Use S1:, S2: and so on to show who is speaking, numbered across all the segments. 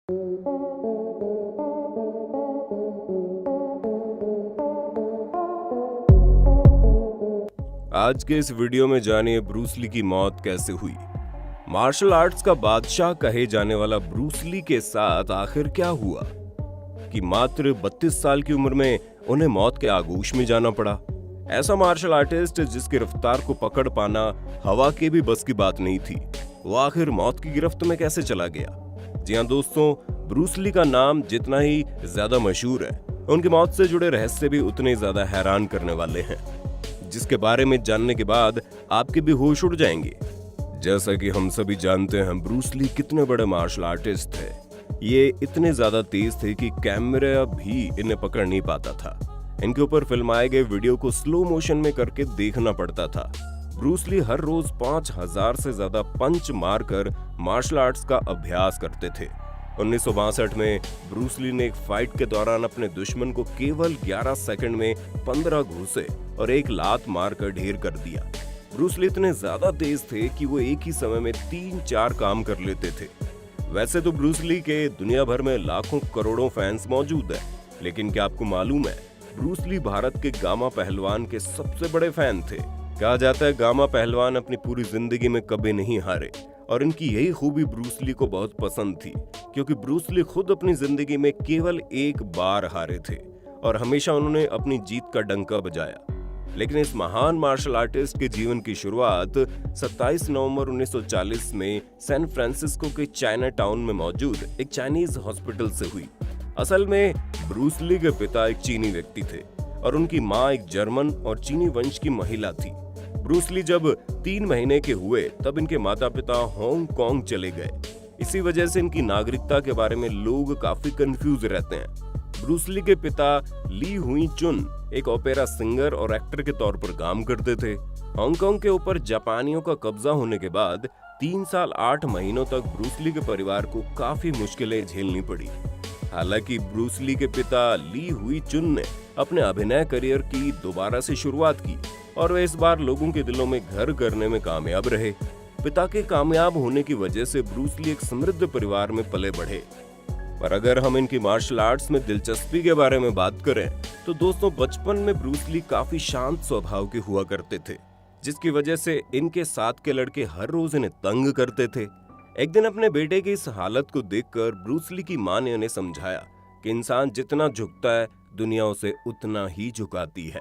S1: आज के इस वीडियो में जानिए ब्रूस ली की मौत कैसे हुई। मार्शल आर्ट्स का बादशाह कहे जाने वाला ब्रूस ली के साथ आखिर क्या हुआ कि मात्र 32 साल की उम्र में उन्हें मौत के आगोश में जाना पड़ा। ऐसा मार्शल आर्टिस्ट जिसकी रफ्तार को पकड़ पाना हवा के भी बस की बात नहीं थी, वो आखिर मौत की गिरफ्त में कैसे चला गया। जी हाँ दोस्तों, ब्रूस ली का नाम जितना ही ज्यादा मशहूर है, उनकी मौत से जुड़े रहस्य भी उतने ज्यादा हैरान करने वाले हैं, जिसके बारे में जानने के बाद आपके भी होश उड़ जाएंगे। जैसा कि हम सभी जानते हैं, ब्रूस ली कितने बड़े मार्शल आर्टिस्ट थे। ये इतने ज्यादा तेज थे कि कैमरा भी इन्हें पकड़ नहीं पाता था। इनके ऊपर फिल्माए गए वीडियो को स्लो मोशन में करके देखना पड़ता था। ब्रूस ली हर रोज 5000 से ज्यादा पंच मारकर मार्शल आर्ट्स का अभ्यास करते थे। 1962 में ब्रूस ली ने एक फाइट के दौरान अपने दुश्मन को केवल 11 सेकंड में 15 घूंसे और एक लात मारकर ढेर कर दिया। ब्रूस ली इतने ज्यादा तेज थे कि वो एक ही समय में 3-4 काम कर लेते थे। वैसे तो ब्रूस ली के दुनिया भर में लाखों करोड़ों फैंस मौजूद है, लेकिन क्या आपको मालूम है, ब्रूस ली भारत के गामा पहलवान के सबसे बड़े फैन थे। कहा जाता है गामा पहलवान अपनी पूरी जिंदगी में कभी नहीं हारे, और इनकी यही खूबी ब्रूस ली को बहुत पसंद थी, क्योंकि ब्रूस ली खुद अपनी जिंदगी में केवल एक बार हारे थे और हमेशा उन्होंने अपनी जीत का डंका बजाया। लेकिन इस महान मार्शल आर्टिस्ट के जीवन की शुरुआत 27 नवंबर 1940 में सैन फ्रांसिस्को के चाइना टाउन में मौजूद एक चाइनीज हॉस्पिटल से हुई। असल में ब्रूस ली के पिता एक चीनी व्यक्ति थे और उनकी मां एक जर्मन और चीनी वंश की महिला थी। ब्रूस ली जब 3 महीने के हुए तब इनके माता पिता हांगकांग चले गए। इसी वजह से इनकी नागरिकता के बारे में लोग काफी कंफ्यूज रहते हैं। ब्रूस ली के पिता ली हुई चुन एक ओपेरा सिंगर और एक्टर के तौर पर काम करते थे। हांगकांग के ऊपर जापानियों का कब्जा होने के बाद 3 साल 8 महीनों तक ब्रूस ली के परिवार को काफी मुश्किलें झेलनी पड़ी। हालांकि ब्रूस ली के पिता ली हुई चुन ने अपने अभिनय करियर की दोबारा से शुरुआत की और वे इस बार लोगों के दिलों में घर करने में कामयाब रहे। पिता के कामयाब होने की वजह से ब्रूस ली एक समृद्ध परिवार में पले बढ़े। पर अगर हम इनकी मार्शल आर्ट्स में दिलचस्पी के बारे में बात करें तो दोस्तों, बचपन में ब्रूस ली काफी शांत स्वभाव के हुआ करते थे, जिसकी वजह से इनके साथ के लड़के हर रोज इन्हें तंग करते थे। एक दिन अपने बेटे की इस हालत को देखकर ब्रूस ली की मां ने उन्हें समझाया कि इंसान जितना झुकता है दुनिया उसे उतना ही झुकाती है,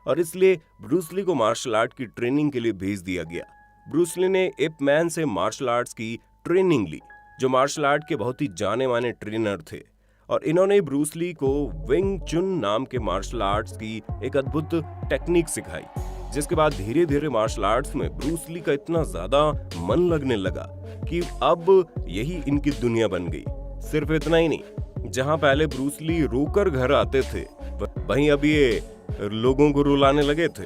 S1: और इसलिए ब्रूस ली को मार्शल आर्ट की ट्रेनिंग के लिए भेज दिया गया। ब्रूस ली ने इप मैन से मार्शल आर्ट्स की ट्रेनिंग ली, जो मार्शल आर्ट के बहुत ही जाने माने ट्रेनर थे, और इन्होंने ब्रूस ली को विंग चुन नाम के मार्शल आर्ट्स की एक अद्भुत टेक्निक सिखाई, जिसके बाद धीरे धीरे मार्शल आर्ट्स में ब्रूस ली का इतना ज्यादा मन लगने लगा कि अब यही इनकी दुनिया बन गई। सिर्फ इतना ही नहीं, जहां पहले ब्रूस ली रोकर घर आते थे, वहीं अब ये लोगों को रुलाने लगे थे।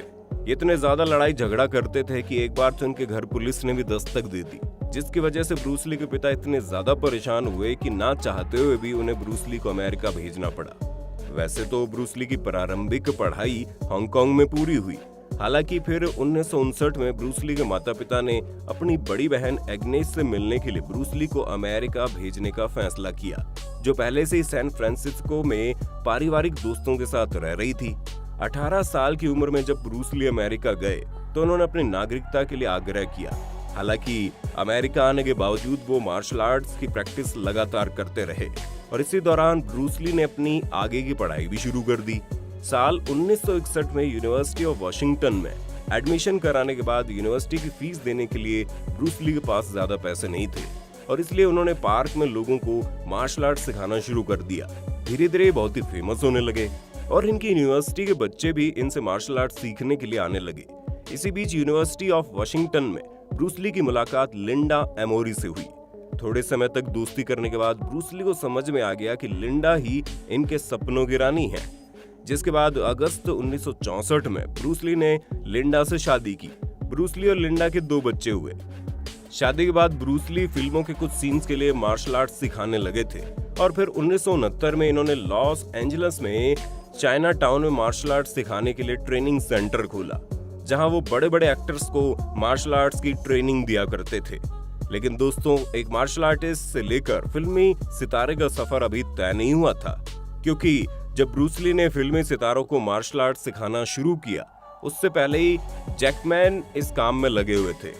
S1: इतने ज्यादा लड़ाई झगड़ा करते थे कि एक बार तो उनके घर पुलिस ने भी दस्तक दे दी, जिसकी वजह से ब्रूस ली के पिता इतने ज्यादा परेशान हुए कि ना चाहते हुए भी उन्हें ब्रूस ली को अमेरिका भेजना पड़ा। वैसे तो ब्रूस ली की प्रारंभिक पढ़ाई हांगकांग में पूरी हुई। हालांकि फिर 1959 में ब्रूस ली के माता पिता ने अपनी बड़ी बहन एग्नेस से मिलने के लिए ब्रूस ली को अमेरिका भेजने का फैसला किया, जो पहले से ही सैन फ्रांसिस्को में पारिवारिक दोस्तों के साथ रह रही थी। 18 साल की उम्र में जब ब्रूस ली अमेरिका गए तो उन्होंने अपनी नागरिकता के लिए आग्रह किया। हालांकि अमेरिका आने के बावजूद वो मार्शल आर्ट्स की प्रैक्टिस लगातार करते रहे, और इसी दौरान ब्रूस ली ने अपनी आगे की पढ़ाई भी शुरू कर दी। साल 1961 में यूनिवर्सिटी ऑफ वॉशिंगटन में एडमिशन कराने के बाद यूनिवर्सिटी की फीस देने के लिए ब्रूस ली के पास ज्यादा पैसे नहीं थे, और इसलिए उन्होंने पार्क में लोगों को मार्शल आर्ट सिखाना शुरू कर दिया। धीरे धीरे बहुत ही फेमस होने लगे और इनकी यूनिवर्सिटी के बच्चे भी इनसे मार्शल आर्ट सीखने के लिए आने लगे। इसी बीच यूनिवर्सिटी ऑफ वॉशिंगटन में ब्रूस ली की मुलाकात लिंडा एमोरी से हुई। थोड़े समय तक दोस्ती करने के बाद ब्रूस ली को समझ में आ गया कि लिंडा ही इनके सपनों की रानी है, जिसके बाद अगस्त 1964 में ब्रूस ली ने लिंडा से शादी की। ब्रूस ली और लिंडा के 2 बच्चे हुए। शादी के बाद ब्रूस ली फिल्मों के कुछ सीन्स के लिए मार्शल आर्ट सिखाने लगे थे, और फिर 1969 में इन्होंने लॉस एंजलिस में चाइना टाउन में मार्शल आर्ट सिखाने के लिए ट्रेनिंग सेंटर खोला, जहां वो बड़े बड़े एक्टर्स को मार्शल आर्ट्स की ट्रेनिंग दिया करते थे। लेकिन दोस्तों, एक मार्शल आर्टिस्ट से लेकर फिल्मी सितारे का सफर अभी तय नहीं हुआ था, क्योंकि जब ब्रूस ली ने फिल्मी सितारों को मार्शल आर्ट सिखाना शुरू किया, उससे पहले ही जैकमैन इस काम में लगे हुए थे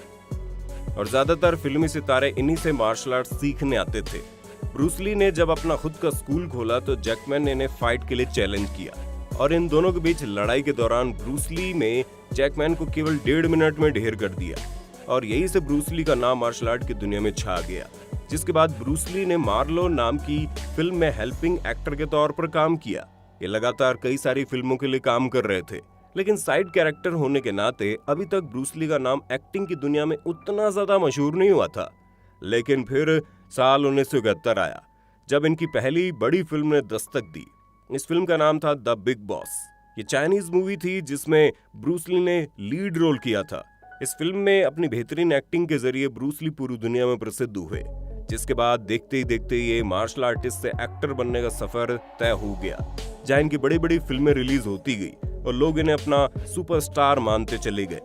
S1: और ज्यादातर फिल्मी सितारे इन्हीं से मार्शल आर्ट सीखने आते थे। ब्रूस ली ने जब अपना खुद का स्कूल खोला तो जैकमैन ने इन्हें फाइट के लिए चैलेंज किया और इन दोनों के बीच लड़ाई के दौरान ब्रूस ली में जैकमैन को केवल 1.5 मिनट में ढेर कर दिया और यही से ब्रूस ली का नाम मार्शल आर्ट की दुनिया में छा गया। जिसके बाद ब्रूस ली ने मार्लो नाम की फिल्म में हेल्पिंग एक्टर के तौर पर काम किया। ये लगातार कई सारी फिल्मों के लिए काम कर रहे थे, लेकिन साइड कैरेक्टर होने के नाते अभी तक ब्रूस ली का नाम एक्टिंग की दुनिया में उतना ज्यादा मशहूर नहीं हुआ था। लेकिन फिर साल 1971 आया जब इनकी पहली बड़ी फिल्म ने दस्तक दी। इस फिल्म का नाम था द बिग बॉस। ये चाइनीज मूवी थी जिसमें ब्रूस ली ने लीड रोल किया था। इस फिल्म में अपनी बेहतरीन एक्टिंग के जरिए ब्रूस ली पूरी दुनिया में प्रसिद्ध हुए, जिसके बाद देखते ही देखते ये मार्शल आर्टिस्ट से एक्टर बनने का सफर तय हो गया, जहां इनकी बड़ी बड़ी फिल्में रिलीज होती गई और लोग इन्हें अपना सुपरस्टार मानते चले गए।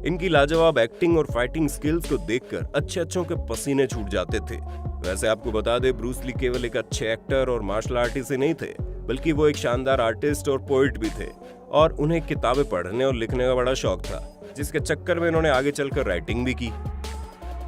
S1: इनकी लाजवाब एक्टिंग और फाइटिंग स्किल्स को देखकर अच्छों के पसीने छूट जाते थे। वैसे आपको बता दें, ब्रूस ली केवल एक अच्छे एक्टर और मार्शल आर्टिस्ट ही नहीं थे, बल्कि वो एक शानदार आर्टिस्ट और पोएट भी थे और उन्हें किताबें पढ़ने और लिखने का बड़ा शौक था, जिसके चक्कर में इन्होंने आगे चलकर राइटिंग भी की।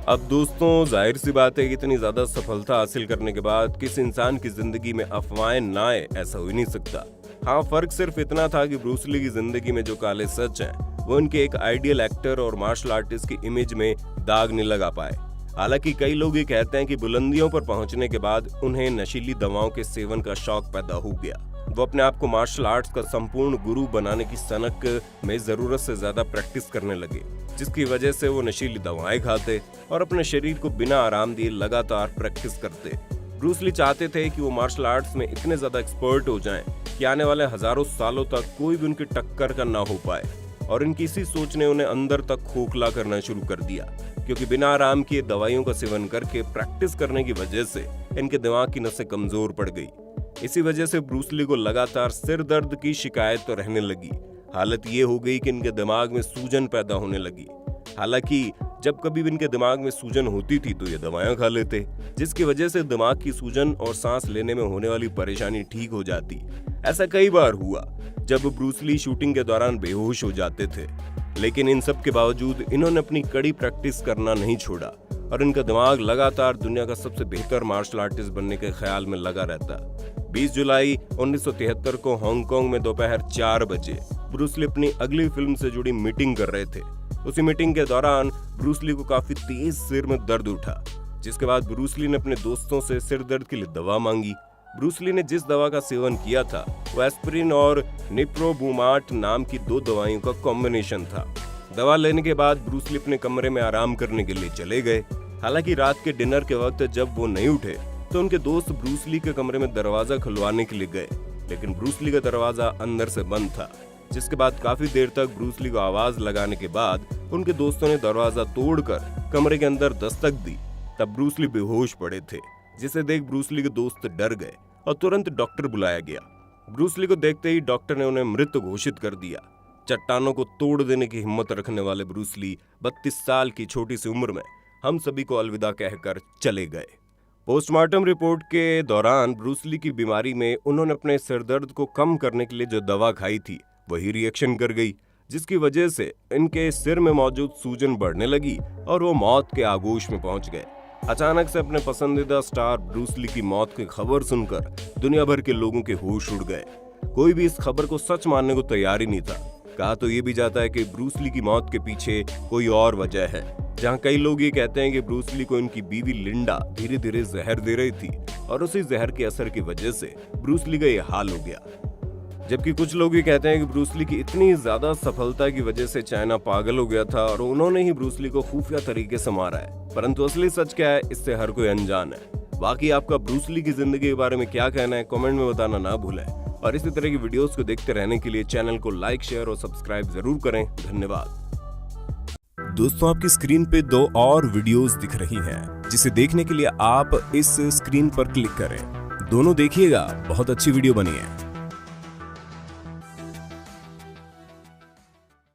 S1: अब दोस्तों, जाहिर सी बात है कि इतनी ज्यादा सफलता हासिल करने के बाद किसी इंसान की जिंदगी में अफवाहें ना आए, ऐसा हो ही नहीं सकता। हाँ, फर्क सिर्फ इतना था कि ब्रूस ली की जिंदगी में जो काले सच हैं, वो उनके एक आइडियल एक्टर और मार्शल आर्टिस्ट की इमेज में दाग नहीं लगा पाए। हालांकि कई लोग ये कहते हैं कि बुलंदियों पर पहुंचने के बाद उन्हें नशीली दवाओं के सेवन का शौक पैदा हो गया। वो अपने आप को मार्शल आर्ट्स का संपूर्ण गुरु बनाने की सनक में जरूरत से ज्यादा प्रैक्टिस करने लगे, जिसकी वजह से वो नशीली दवाएं खाते और अपने शरीर को बिना आराम दिए लगातार प्रैक्टिस करते। ब्रूस ली चाहते थे कि वो मार्शल आर्ट्स में इतने ज्यादा एक्सपर्ट हो जाएं कि आने वाले हजारों सालों तक कोई भी उनकी टक्कर का ना हो पाए, और इनकी इसी सोच ने उन्हें अंदर तक खोखला करना शुरू कर दिया, क्योंकि बिना आराम किए दवाइयों का सेवन करके प्रैक्टिस करने की वजह से इनके दिमाग की नसें कमजोर पड़ गई। इसी वजह से ब्रूस ली को लगातार सिर दर्द की शिकायत तो रहने लगी। हालत ये हो गई कि इनके दिमाग में सूजन पैदा होने लगी। हालांकि जब कभी भी इनके दिमाग में सूजन होती थी तो ये दवाएं खा लेते, जिसकी वजह से दिमाग की सूजन और सांस लेने में होने वाली परेशानी ठीक हो जाती। ऐसा कई बार हुआ जब ब्रूस ली शूटिंग के दौरान बेहोश हो जाते थे, लेकिन इन सब के बावजूद इन्होंने अपनी कड़ी प्रैक्टिस करना नहीं छोड़ा और इनका दिमाग लगातार दुनिया का सबसे बेहतर मार्शल आर्टिस्ट बनने के ख्याल में लगा रहता। 20 जुलाई 1973 को हांगकांग में दोपहर 4 बजे ब्रूस ली अपनी अगली फिल्म से जुड़ी मीटिंग कर रहे थे। उसी मीटिंग के दौरान ब्रूस ली को काफी तेज सिर में दर्द उठा, जिसके बाद ब्रूस ली ने अपने दोस्तों से सिर दर्द के लिए दवा मांगी। ब्रूस ली ने जिस दवा का सेवन किया था वो एस्पिरिन और निप्रोबुमाट नाम की 2 दवाइयों का कॉम्बिनेशन था। दवा लेने के बाद ब्रूस ली अपने कमरे में आराम करने के लिए चले गए। हालांकि रात के डिनर के वक्त जब वो नहीं उठे तो उनके दोस्त ब्रूस ली के कमरे में दरवाजा खुलवाने के लिए गए, लेकिन ब्रूस ली का दरवाजा अंदर से बंद था। जिसके बाद काफी देर तक ब्रूस ली को आवाज लगाने के बाद उनके दोस्तों ने दरवाजा तोड़कर कमरे के अंदर दस्तक दी। तब ब्रूस ली बेहोश पड़े थे, जिसे देख ब्रूस ली के दोस्त डर गए और तुरंत डॉक्टर बुलाया गया। ब्रूस ली को देखते ही डॉक्टर ने उन्हें मृत घोषित कर दिया। चट्टानों को तोड़ देने की हिम्मत रखने वाले ब्रूस ली 32 साल की छोटी सी उम्र में हम सभी को अलविदा कहकर चले गए। पोस्टमार्टम रिपोर्ट के दौरान ब्रूस ली की बीमारी में उन्होंने अपने सिरदर्द को कम करने के लिए जो दवा खाई थी वही रिएक्शन कर गई, जिसकी वजह से इनके सिर में मौजूद सूजन बढ़ने लगी और वो मौत के आगोश में पहुंच गए। अचानक से अपने पसंदीदा स्टार ब्रूस ली की मौत की खबर सुनकर दुनिया भर के लोगों के होश उड़ गए। कोई भी इस खबर को सच मानने को तैयार ही नहीं था। कहा तो ये भी जाता है कि ब्रूस ली की मौत के पीछे कोई और वजह है, जहां कई लोग ये कहते हैं कि ब्रूस ली को इनकी बीवी लिंडा धीरे धीरे जहर दे रही थी और उसी जहर के असर की वजह से ब्रूस ली का ये हाल हो गया। जबकि कुछ लोग ये कहते हैं कि ब्रूस ली की इतनी ज्यादा सफलता की वजह से चाइना पागल हो गया था और उन्होंने ही ब्रूस ली को खुफिया तरीके से मारा है। परंतु असली सच क्या है, इससे हर कोई अनजान है। बाकी आपका ब्रूस ली की जिंदगी के बारे में क्या कहना है, कमेंट में बताना ना भूलें। और इसी तरह की वीडियोस को देखते रहने के लिए चैनल को लाइक, शेयर और सब्सक्राइब जरूर करें। धन्यवाद। दोस्तों, आपकी स्क्रीन पे 2 और वीडियोस दिख रही हैं, जिसे देखने के लिए आप इस स्क्रीन पर क्लिक करें। दोनों देखिएगा, बहुत अच्छी वीडियो बनी है।